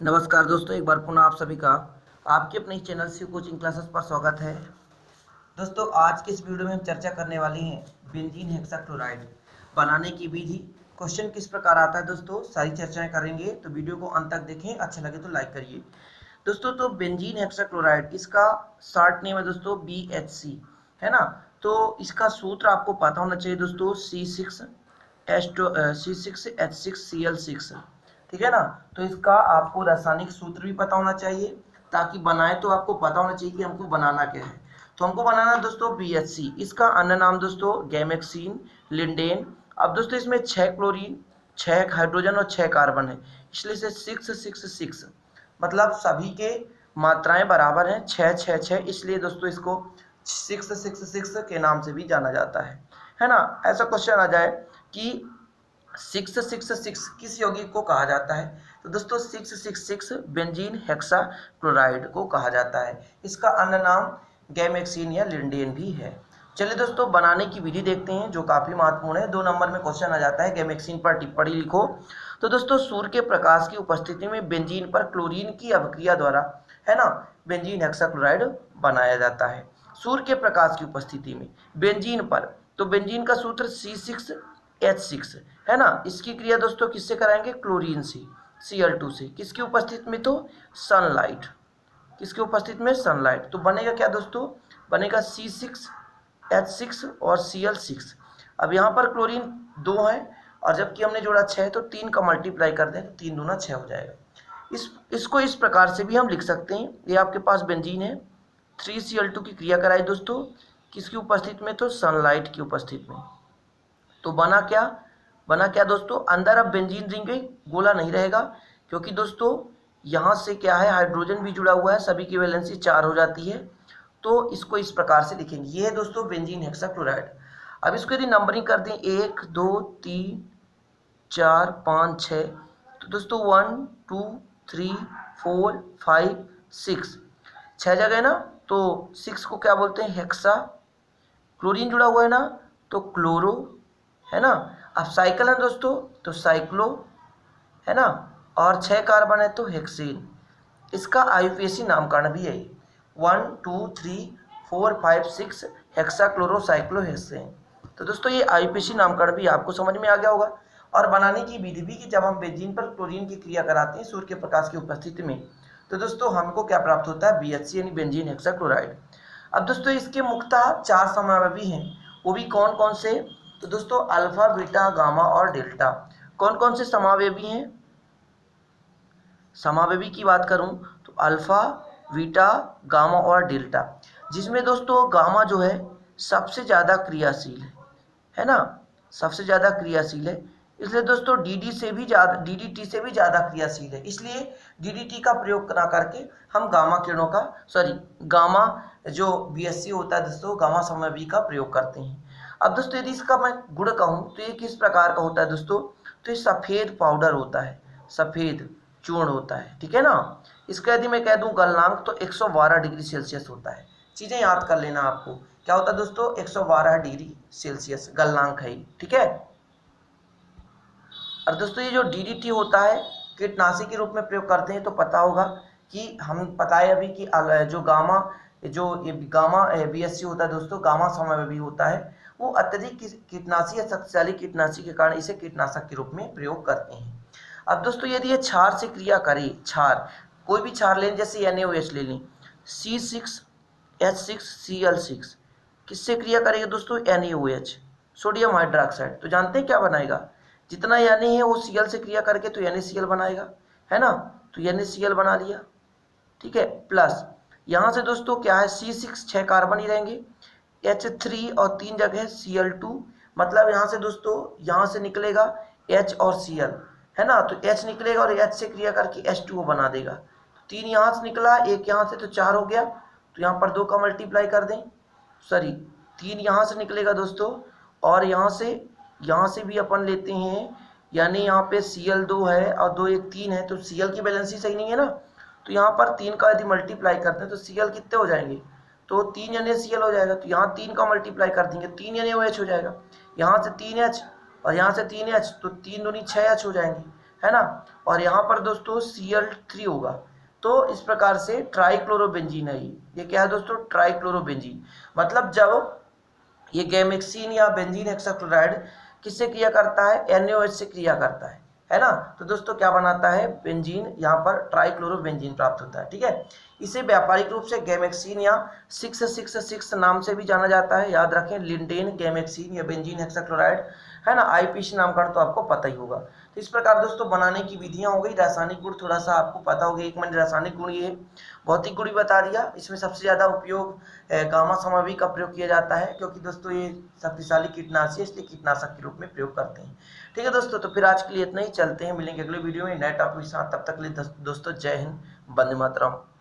नमस्कार दोस्तों, एक बार पुनः आप सभी का आपके अपने चैनल शिव कोचिंग क्लासेस पर स्वागत है। दोस्तों, आज के इस वीडियो में हम चर्चा करने वाले हैं बेंजीन हेक्साक्लोराइड बनाने की विधि। क्वेश्चन किस प्रकार आता है दोस्तों, सारी चर्चाएं करेंगे, तो वीडियो को अंत तक देखें। अच्छा लगे तो लाइक करिए दोस्तों। तो बेंजीन हेक्साक्लोराइड इसका शॉर्ट नेम है दोस्तों BHC, है ना। तो इसका सूत्र आपको पता होना चाहिए दोस्तों, C6H6Cl6, ठीक है ना। तो इसका आपको रासायनिक सूत्र भी पता होना चाहिए, ताकि बनाए तो आपको पता होना चाहिए कि हमको बनाना क्या है। तो हमको बनाना है दोस्तों BHC। इसका अन्य नाम दोस्तों गैमेक्सिन, लिंडेन। अब दोस्तों इसमें 6 क्लोरीन, 6 हाइड्रोजन और 6 कार्बन है, इसलिए इसे 666, मतलब सभी के मात्राएं बराबर हैं, 6 6 6, इसलिए दोस्तों इसको 666 के नाम से भी जाना जाता है ना। ऐसा क्वेश्चन आ जाए कि 666 किस यौगिक को कहा जाता है, तो दोस्तों 666 बेंजीन हेक्साक्लोराइड को कहा जाता है। इसका अन्य नाम गैमेक्सिन या लिंडेन भी है। चलिए दोस्तों, बनाने की विधि देखते हैं, जो काफी महत्वपूर्ण है। 2 नंबर में क्वेश्चन आ जाता है, गैमेक्सिन पर टिप्पणी लिखो। तो दोस्तों, सूर्य के प्रकाश की उपस्थिति में बेंजीन पर क्लोरीन की अभिक्रिया द्वारा, है ना, बेंजीन हेक्साक्लोराइड बनाया जाता है। सूर्य के प्रकाश की उपस्थिति में बेंजीन पर, तो बेंजीन का सूत्र C6H6, है ना। इसकी क्रिया दोस्तों किससे कराएंगे, क्लोरीन से, Cl2 से। किसकी उपस्थिति में, तो सनलाइट, किसकी उपस्थिति में, सनलाइट। तो बनेगा क्या दोस्तों, बनेगा C6H6 और Cl6। अब यहाँ पर क्लोरीन 2 है, और जबकि हमने जोड़ा 6, तो 3 का मल्टीप्लाई कर दें तो 3 दूना 6 हो जाएगा। इसको इस प्रकार से भी हम लिख सकते हैं। ये आपके पास बेंजीन है, 3Cl2 की क्रिया कराई दोस्तों, किसकी उपस्थिति में, तो सनलाइट की उपस्थिति में। तो बना क्या दोस्तों, अंदर अब बेंजीन रिंग गोला नहीं रहेगा, क्योंकि दोस्तों यहाँ से क्या है, हाइड्रोजन भी जुड़ा हुआ है, सभी की वैलेंसी 4 हो जाती है। तो इसको इस प्रकार से लिखेंगे, ये है दोस्तों बेंजीन हेक्साक्लोराइड। अब इसको यदि नंबरिंग कर दें 1 2 3 4 5 6, तो दोस्तों 1 2 3 4 5 6, 6 जगह ना, तो 6 को क्या बोलते हैं, हेक्सा। क्लोरीन जुड़ा हुआ है ना, तो क्लोरो, है ना। अब साइकिल है दोस्तों, तो साइक्लो, है ना। और 6 कार्बन है तो हेक्सेन। इसका IUPAC नामकरण भी है, 1 2 3 4 5 6 हेक्साक्लोरोसाइक्लोहेक्सेन। तो दोस्तों ये IUPAC नामकरण भी आपको समझ में आ गया होगा। और बनाने की विधि भी, कि जब हम बेंजीन पर क्लोरीन की क्रिया कराते हैं सूर्य के प्रकाश की उपस्थिति में, तो दोस्तों हमको क्या प्राप्त होता है, BHC यानी बेंजीन हेक्साक्लोराइड। अब दोस्तों इसके मुख्यतः 4 समावेशी हैं, वो भी कौन कौन से, तो दोस्तों अल्फा, बीटा, गामा और डेल्टा। कौन कौन से समावेशी हैं, समावेशी की बात करूं तो अल्फा, बीटा, गामा और डेल्टा, जिसमें दोस्तों गामा जो है सबसे ज़्यादा क्रियाशील है ना, सबसे ज़्यादा क्रियाशील है। इसलिए दोस्तों DDT से भी ज़्यादा क्रियाशील है, इसलिए DDT का प्रयोग ना करके हम गामा किरणों का, गामा जो BHC होता है दोस्तों, गामा समावेशी का प्रयोग करते हैं। अब दोस्तों यदि इसका मैं गुण कहूँ तो ये किस प्रकार का होता है दोस्तों, तो ये सफ़ेद पाउडर होता है, सफ़ेद चूर्ण होता है, ठीक है ना। इसका यदि मैं कह दूं गलनांक, तो 112 डिग्री सेल्सियस होता है। चीज़ें याद कर लेना आपको, क्या होता है दोस्तों, 112 डिग्री सेल्सियस गलनांक है, ठीक है। और दोस्तों ये जो DDT होता है, कीटनाशी के रूप में प्रयोग करते हैं, तो पता होगा कि हम पता है अभी कि जो गामा BHC होता है दोस्तों, गामा समावेशी होता है, वो अत्यधिक कीटनाशी या शक्तिशाली कीटनाशी के कारण इसे कीटनाशक के रूप में प्रयोग करते हैं। अब दोस्तों यदि ये क्षार से क्रिया करे, क्षार कोई भी क्षार लें, जैसे NaOH ले लें, C6H6Cl6, किससे क्रिया करेगा दोस्तों, NaOH, सोडियम हाइड्रोक्साइड। तो जानते हैं क्या बनाएगा, जितना Na है वो Cl से क्रिया करके तो NaCl बनाएगा, है ना। तो NaCl बना लिया, ठीक है। प्लस यहाँ से दोस्तों क्या है, C6 6 कार्बन ही रहेंगे, H3 और 3 जगह Cl2, मतलब यहाँ से दोस्तों यहाँ से निकलेगा H और Cl, है ना। तो H निकलेगा और H से क्रिया करके H2O बना देगा। तो 3 यहाँ से निकला, 1 यहाँ से, तो 4 हो गया। तो यहाँ पर 2 का मल्टीप्लाई कर दें, 3 यहाँ से निकलेगा दोस्तों, और यहाँ से भी अपन लेते हैं, यानी यहाँ पे Cl2 है और 2 1 3 है, तो Cl की बैलेंसी सही नहीं है ना। तो यहाँ पर 3 का यदि मल्टीप्लाई करते हैं तो Cl कितने हो जाएंगे, तो 3 NaCl हो जाएगा। तो यहाँ 3 का मल्टीप्लाई कर देंगे, 3 NaOH हो जाएगा। यहाँ से 3H और यहाँ से 3H, तो 3 दूनी 6H हो जाएंगे, है ना, और यहाँ पर दोस्तों Cl3 होगा। तो इस प्रकार से ट्राइक्लोरोबेंजीन है ये क्या है दोस्तों, ट्राइक्लोरोबेंजीन। मतलब जब ये गैमेक्सीन या बेंजीन हेक्साक्लोराइड किससे क्रिया करता है, NaOH से क्रिया करता है ना, तो दोस्तों क्या बनाता है, बेंजीन, यहाँ पर ट्राइक्लोरोबेंजीन प्राप्त होता है। ठीक है, इसे व्यापारिक रूप से गैमेक्सीन या 666 नाम से भी जाना जाता है, याद रखें, लिंडेन, गैमेक्सीन या बेंजीन हेक्साक्लोराइड, है ना। आईपीसी नामकरण तो आपको पता ही होगा। तो इस प्रकार दोस्तों बनाने की विधियां हो गई। रासायनिक गुण थोड़ा सा आपको पता होगा, एक मिनट, रासायनिक गुण ये भौतिक गुण भी बता दिया। इसमें सबसे ज्यादा उपयोग गामा समावी का प्रयोग किया जाता है, क्योंकि दोस्तों ये शक्तिशाली कीटनाशी है, इसलिए कीटनाशक के रूप में प्रयोग करते हैं। ठीक है दोस्तों, तो फिर आज के लिए इतना ही, चलते हैं, मिलेंगे अगले वीडियो में नए टॉपिक के साथ। तब तक के लिए दोस्तों जय हिंद, वंदे मातरम।